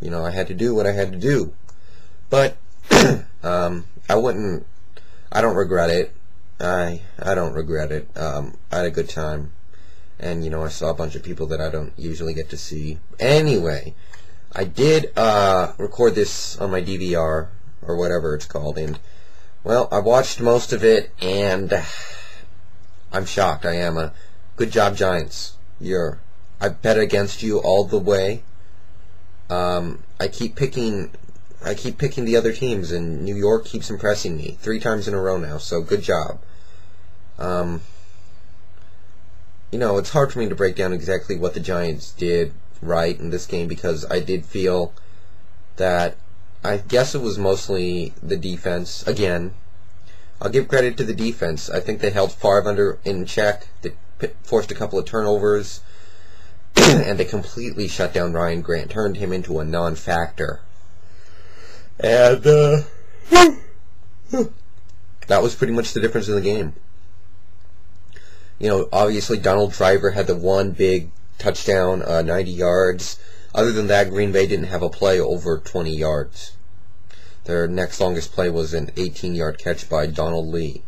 I had to do what I had to do. But I don't regret it. I don't regret it. I had a good time. And, I saw a bunch of people that I don't usually get to see. Anyway, I did record this on my DVR, or whatever it's called, and, well, I watched most of it, and I'm shocked. I am. Good job, Giants. I bet against you all the way. I keep picking the other teams, and New York keeps impressing me 3 times in a row now, so good job. It's hard for me to break down exactly what the Giants did right in this game, because I did feel that, I guess it was mostly the defense. Again, I'll give credit to the defense. I think they held Favre in check. They forced a couple of turnovers, and they completely shut down Ryan Grant, turned him into a non-factor. And that was pretty much the difference in the game. Obviously Donald Driver had the one big touchdown, 90 yards. Other than that, Green Bay didn't have a play over 20 yards. Their next longest play was an 18-yard catch by Donald Lee.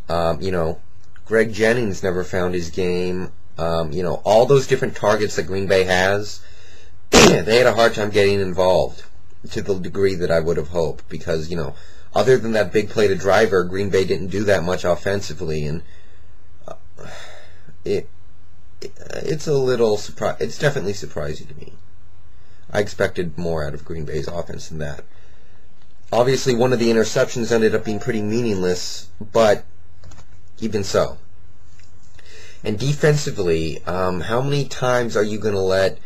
Greg Jennings never found his game. All those different targets that Green Bay has, they had a hard time getting involved to the degree that I would have hoped, because, other than that big play to Driver, Green Bay didn't do that much offensively, and it's a little it's definitely surprising to me. I expected more out of Green Bay's offense than that. Obviously, one of the interceptions ended up being pretty meaningless, but even so. And defensively, how many times are you going to let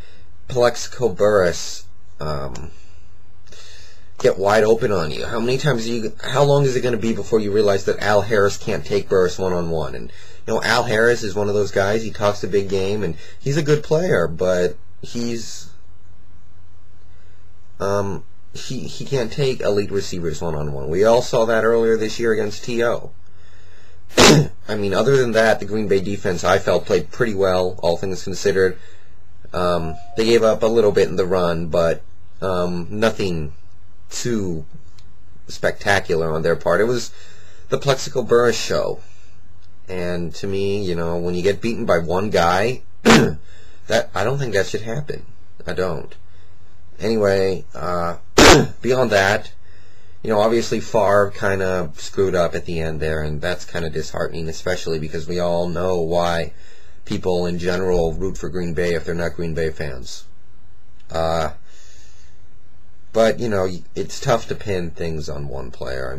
Plexico Burress get wide open on you? How long is it going to be before you realize that Al Harris can't take Burress one-on-one? And Al Harris is one of those guys. He talks a big game, and he's a good player, but he can't take elite receivers one-on-one. We all saw that earlier this year against T.O. Other than that, the Green Bay defense, I felt, played pretty well, all things considered. They gave up a little bit in the run, but nothing too spectacular on their part. It was the Plexico Burress show. And to me, when you get beaten by one guy, I don't think that should happen. I don't. Anyway, beyond that, obviously Favre kind of screwed up at the end there, and that's kind of disheartening, especially because we all know why people in general root for Green Bay if they're not Green Bay fans. But, it's tough to pin things on one player.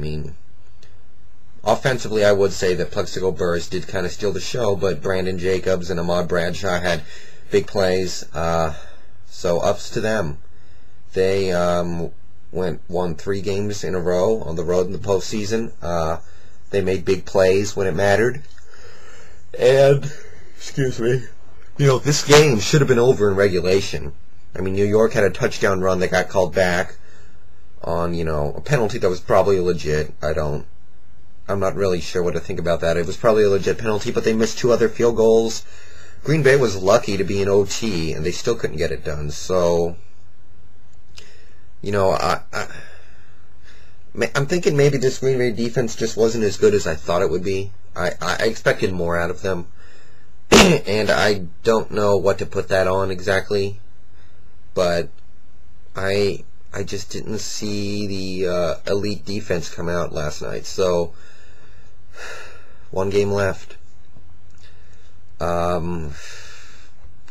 Offensively, I would say that Plexico Burress did kind of steal the show, but Brandon Jacobs and Ahmad Bradshaw had big plays, so ups to them. They won 3 games in a row on the road in the postseason. They made big plays when it mattered. And, this game should have been over in regulation. New York had a touchdown run that got called back on, a penalty that was probably legit. I'm not really sure what to think about that. It was probably a legit penalty, but they missed 2 other field goals. Green Bay was lucky to be in OT, and they still couldn't get it done. So, I'm thinking maybe this Green Bay defense just wasn't as good as I thought it would be. I expected more out of them, and I don't know what to put that on exactly, but I just didn't see the elite defense come out last night. So, 1 game left.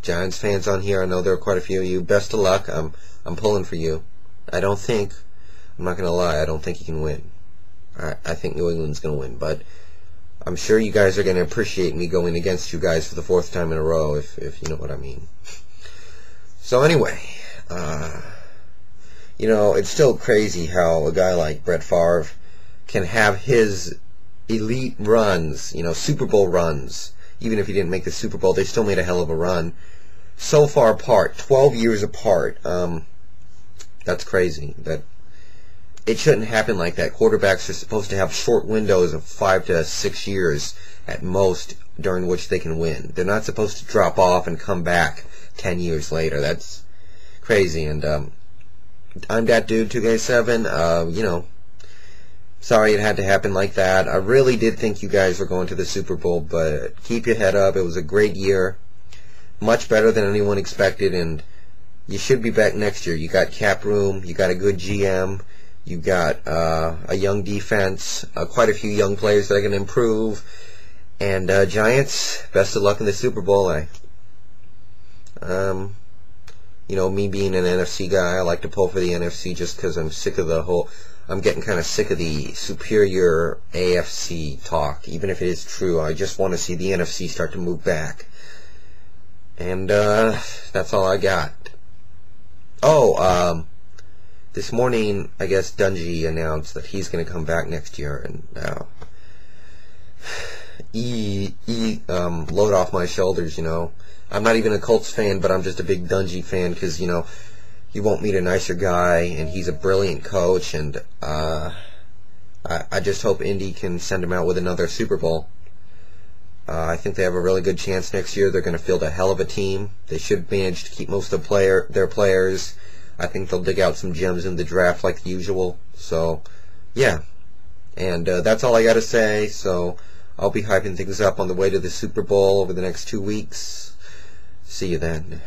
Giants fans on here, I know there are quite a few of you. Best of luck. I'm pulling for you. I'm not going to lie, I don't think you can win. I think New England's going to win, but I'm sure you guys are going to appreciate me going against you guys for the 4th time in a row, if you know what I mean. So anyway, it's still crazy how a guy like Brett Favre can have his elite runs, Super Bowl runs. Even if he didn't make the Super Bowl, they still made a hell of a run. So far apart, 12 years apart. That's crazy. That it shouldn't happen like that. Quarterbacks are supposed to have short windows of 5 to 6 years at most during which they can win. They're not supposed to drop off and come back 10 years later. That's crazy. And I'm that dude, 2K7. Sorry it had to happen like that. I really did think you guys were going to the Super Bowl, but keep your head up. It was a great year. Much better than anyone expected, and you should be back next year. You got cap room. You got a good GM. You got a young defense. Quite a few young players that are going to improve. And Giants, best of luck in the Super Bowl. Me being an NFC guy, I like to pull for the NFC just because I'm getting kind of sick of the superior AFC talk. Even if it is true, I just want to see the NFC start to move back. And that's all I got. This morning, I guess Dungy announced that he's going to come back next year, and load off my shoulders, I'm not even a Colts fan, but I'm just a big Dungy fan because, you won't meet a nicer guy, and he's a brilliant coach, and I just hope Indy can send him out with another Super Bowl. I think they have a really good chance next year. They're going to field a hell of a team. They should manage to keep most of their players. I think they'll dig out some gems in the draft like usual. So, yeah. And that's all I got to say. So, I'll be hyping things up on the way to the Super Bowl over the next 2 weeks. See you then.